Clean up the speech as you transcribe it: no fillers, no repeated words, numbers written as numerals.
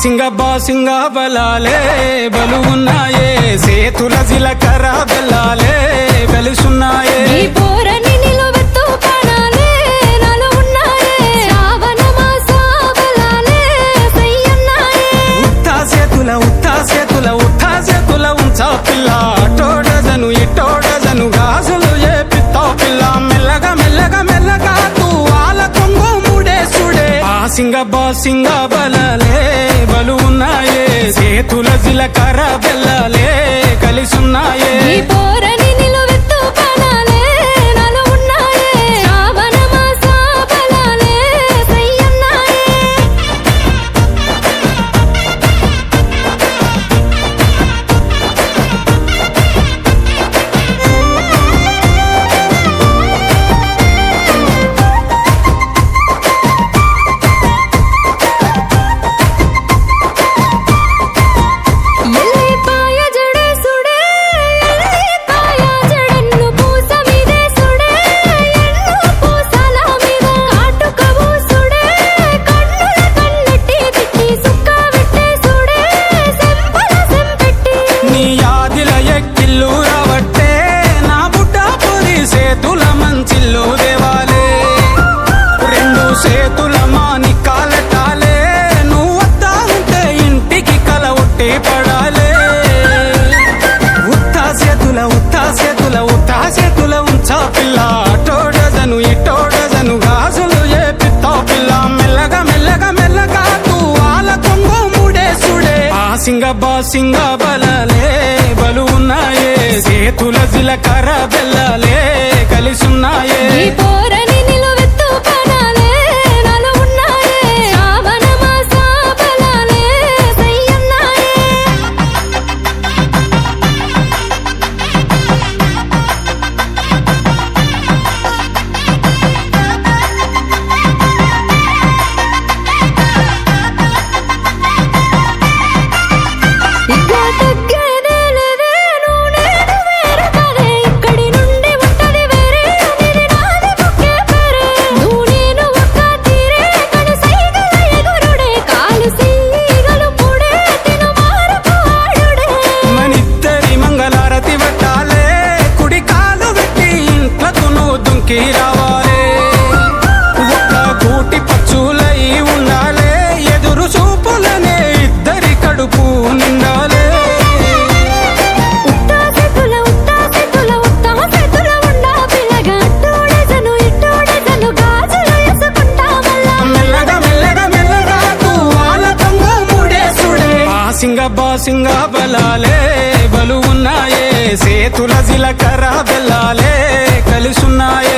సింగ బలాలే బలు ఉన్నాయే సేతుల జిలకర బెల్లాలే వెలుసున్నాయే ఉత్తా సేతుల ఉంచా పిల్ల అటోడజను ఇటోడజను గాజులు ఏ పిత్తా పిల్ల మెల్లగా మెల్లగా మెల్లగా తూ ఆల కొంగు ముడేసుడే సింగ బలాలే బలు ఉన్నాయే సేతుల జిలకర బెల్లాలే కలిసున్నాయే ఉత్తా సేతుల ఉంచా పిల్ల అటోడజను ఇటోడజను గాజులు ఏ పిత్తా పిల్ల మెల్లగా మెల్లగా మెల్లగా తూ ఆల కొంగు ముడేసుడే సింగ బలాలే బలు ఉన్నాయే సేతుల జిలకర బెల్లాలే కలిసున్నాయే రావాలే ఒక్క కూటి పచ్చులై ఉండాలే ఎదురు చూపులనే ఇద్దరి కడుపు నిండాలే మెల్లగా మెల్లగా మెల్లగా తూ ఆల కొంగు ముడేసుడే సింగ బలాలే బలు ఉన్నాయే సేతుల జిలకర బెల్లాలే కలిసున్నాయే